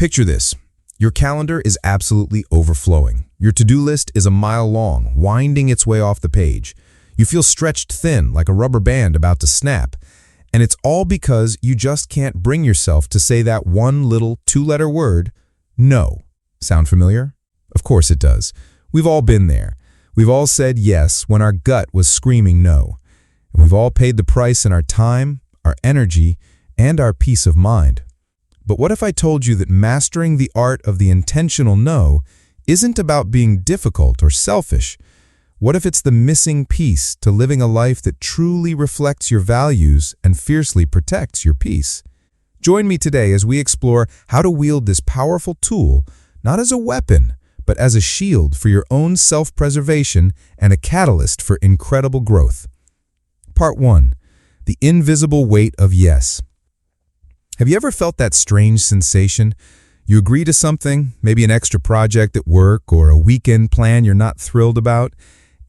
Picture this. Your calendar is absolutely overflowing. Your to-do list is a mile long, winding its way off the page. You feel stretched thin, like a rubber band about to snap. And it's all because you just can't bring yourself to say that one little two-letter word, no. Sound familiar? Of course it does. We've all been there. We've all said yes when our gut was screaming no. And we've all paid the price in our time, our energy, and our peace of mind. But what if I told you that mastering the art of the intentional no isn't about being difficult or selfish? What if it's the missing piece to living a life that truly reflects your values and fiercely protects your peace? Join me today as we explore how to wield this powerful tool, not as a weapon, but as a shield for your own self-preservation and a catalyst for incredible growth. Part 1. The invisible weight of yes. Have you ever felt that strange sensation? You agree to something, maybe an extra project at work or a weekend plan you're not thrilled about,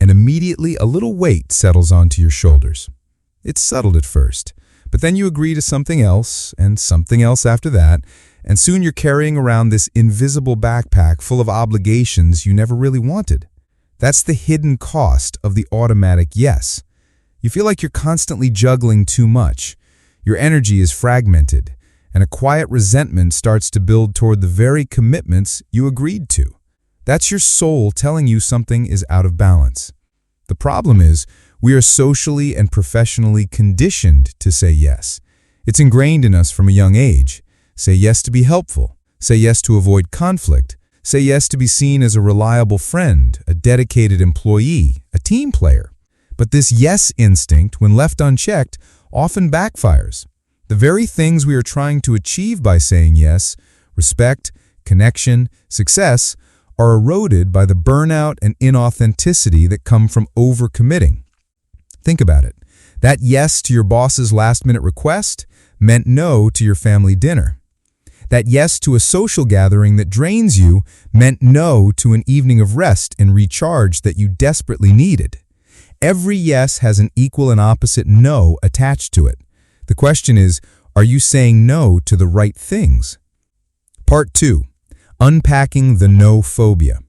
and immediately a little weight settles onto your shoulders. It's subtle at first, but then you agree to something else and something else after that, and soon you're carrying around this invisible backpack full of obligations you never really wanted. That's the hidden cost of the automatic yes. You feel like you're constantly juggling too much. Your energy is fragmented, and a quiet resentment starts to build toward the very commitments you agreed to. That's your soul telling you something is out of balance. The problem is, we are socially and professionally conditioned to say yes. It's ingrained in us from a young age. Say yes to be helpful. Say yes to avoid conflict. Say yes to be seen as a reliable friend, a dedicated employee, a team player. But this yes instinct, when left unchecked, often backfires. The very things we are trying to achieve by saying yes, respect, connection, success, are eroded by the burnout and inauthenticity that come from overcommitting. Think about it. That yes to your boss's last-minute request meant no to your family dinner. That yes to a social gathering that drains you meant no to an evening of rest and recharge that you desperately needed. Every yes has an equal and opposite no attached to it. The question is, are you saying no to the right things? Part 2. Unpacking the no phobia.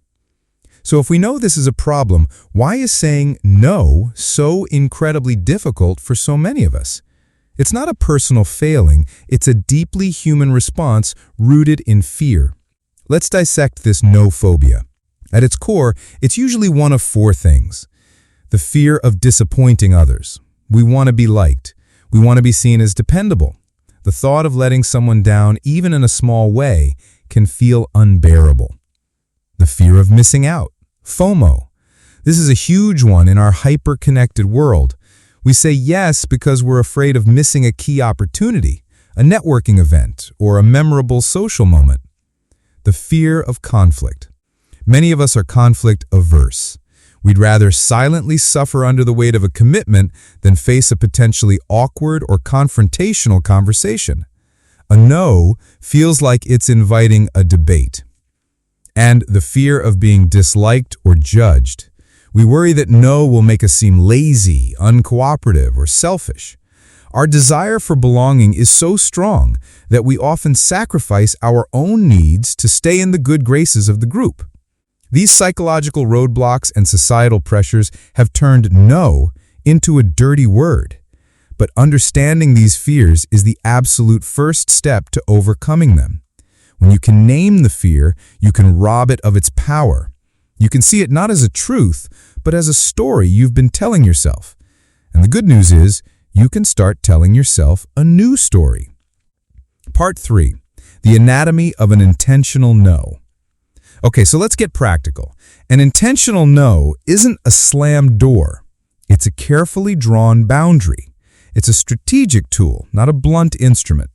So if we know this is a problem, why is saying no so incredibly difficult for so many of us? It's not a personal failing, it's a deeply human response rooted in fear. Let's dissect this no phobia. At its core, it's usually one of four things. The fear of disappointing others. We want to be liked. We want to be seen as dependable. The thought of letting someone down, even in a small way, can feel unbearable. The fear of missing out. FOMO. This is a huge one in our hyper-connected world. We say yes because we're afraid of missing a key opportunity, a networking event, or a memorable social moment. The fear of conflict. Many of us are conflict averse. We'd rather silently suffer under the weight of a commitment than face a potentially awkward or confrontational conversation. A no feels like it's inviting a debate. And the fear of being disliked or judged. We worry that no will make us seem lazy, uncooperative, or selfish. Our desire for belonging is so strong that we often sacrifice our own needs to stay in the good graces of the group. These psychological roadblocks and societal pressures have turned no into a dirty word. But understanding these fears is the absolute first step to overcoming them. When you can name the fear, you can rob it of its power. You can see it not as a truth, but as a story you've been telling yourself. And the good news is, you can start telling yourself a new story. Part 3. The anatomy of an intentional no. Okay, so let's get practical. An intentional no isn't a slammed door. It's a carefully drawn boundary. It's a strategic tool, not a blunt instrument.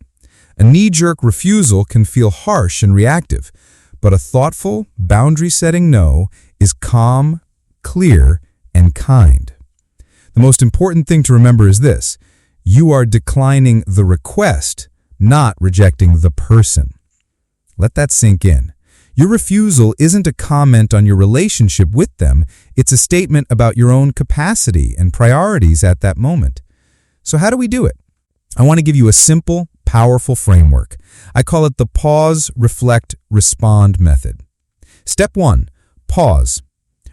A knee-jerk refusal can feel harsh and reactive, but a thoughtful, boundary-setting no is calm, clear, and kind. The most important thing to remember is this: you are declining the request, not rejecting the person. Let that sink in. Your refusal isn't a comment on your relationship with them, it's a statement about your own capacity and priorities at that moment. So how do we do it? I want to give you a simple, powerful framework. I call it the pause, reflect, respond method. Step 1. Pause.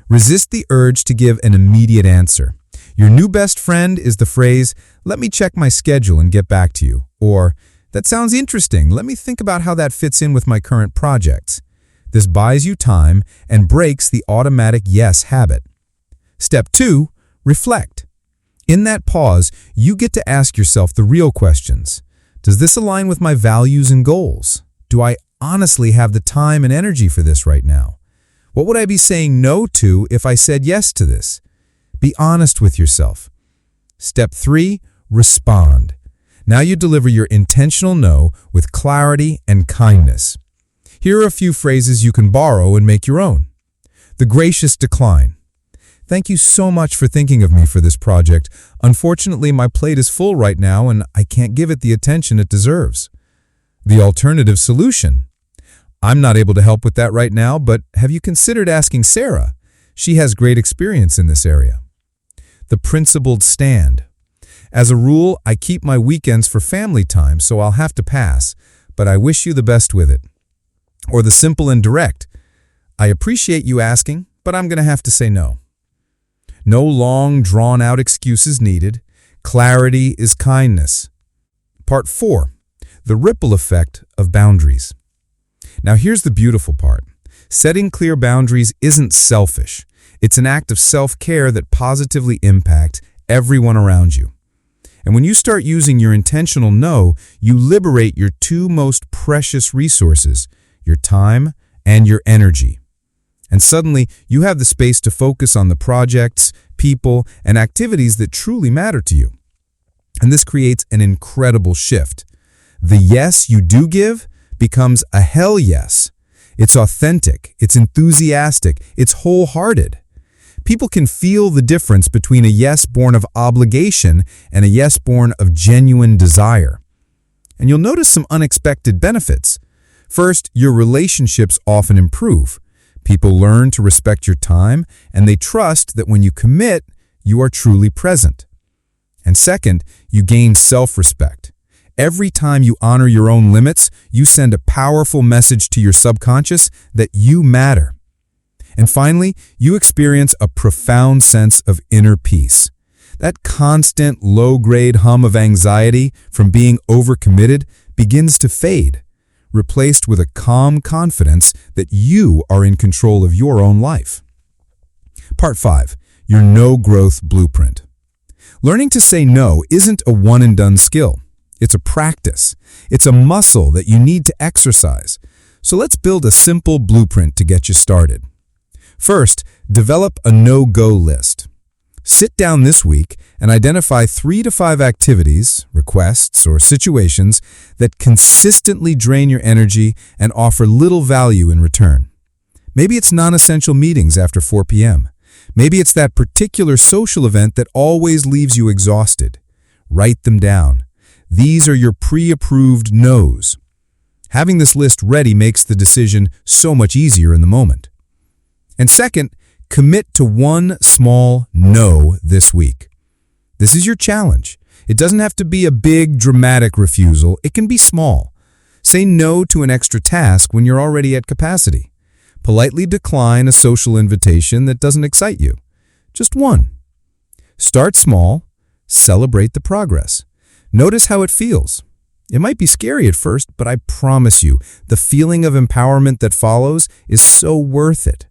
Resist the urge to give an immediate answer. Your new best friend is the phrase, "Let me check my schedule and get back to you," or "That sounds interesting. Let me think about how that fits in with my current projects." This buys you time and breaks the automatic yes habit. Step 2. Reflect. In that pause, you get to ask yourself the real questions. Does this align with my values and goals? Do I honestly have the time and energy for this right now? What would I be saying no to if I said yes to this? Be honest with yourself. Step 3. Respond. Now you deliver your intentional no with clarity and kindness. Here are a few phrases you can borrow and make your own. The gracious decline. "Thank you so much for thinking of me for this project. Unfortunately, my plate is full right now and I can't give it the attention it deserves." The alternative solution. "I'm not able to help with that right now, but have you considered asking Sarah? She has great experience in this area." The principled stand. "As a rule, I keep my weekends for family time, so I'll have to pass, but I wish you the best with it." Or the simple and direct. "I appreciate you asking, but I'm going to have to say no." No long, drawn-out excuses needed. Clarity is kindness. Part 4. The ripple effect of boundaries. Now here's the beautiful part. Setting clear boundaries isn't selfish. It's an act of self-care that positively impacts everyone around you. And when you start using your intentional no, you liberate your two most precious resources, your time and your energy. And suddenly, you have the space to focus on the projects, people, and activities that truly matter to you. And this creates an incredible shift. The yes you do give becomes a hell yes. It's authentic, it's enthusiastic, it's wholehearted. People can feel the difference between a yes born of obligation and a yes born of genuine desire. And you'll notice some unexpected benefits. First, your relationships often improve. People learn to respect your time, and they trust that when you commit, you are truly present. And second, you gain self-respect. Every time you honor your own limits, you send a powerful message to your subconscious that you matter. And finally, you experience a profound sense of inner peace. That constant low-grade hum of anxiety from being overcommitted begins to fade, replaced with a calm confidence that you are in control of your own life. Part 5. Your no-growth blueprint. Learning to say no isn't a one-and-done skill. It's a practice. It's a muscle that you need to exercise. So let's build a simple blueprint to get you started. First, develop a no-go list. Sit down this week and identify 3 to 5 activities, requests, or situations that consistently drain your energy and offer little value in return. Maybe it's non-essential meetings after 4 p.m. Maybe it's that particular social event that always leaves you exhausted. Write them down. These are your pre-approved no's. Having this list ready makes the decision so much easier in the moment. And second, commit to one small no this week. This is your challenge. It doesn't have to be a big, dramatic refusal. It can be small. Say no to an extra task when you're already at capacity. Politely decline a social invitation that doesn't excite you. Just one. Start small. Celebrate the progress. Notice how it feels. It might be scary at first, but I promise you, the feeling of empowerment that follows is so worth it.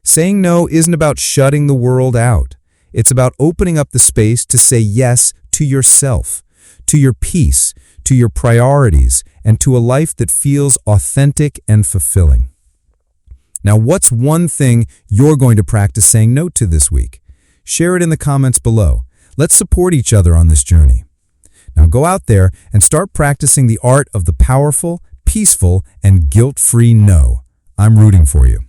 Saying no isn't about shutting the world out. It's about opening up the space to say yes to yourself, to your peace, to your priorities, and to a life that feels authentic and fulfilling. Now, what's one thing you're going to practice saying no to this week? Share it in the comments below. Let's support each other on this journey. Now go out there and start practicing the art of the powerful, peaceful, and guilt-free no. I'm rooting for you.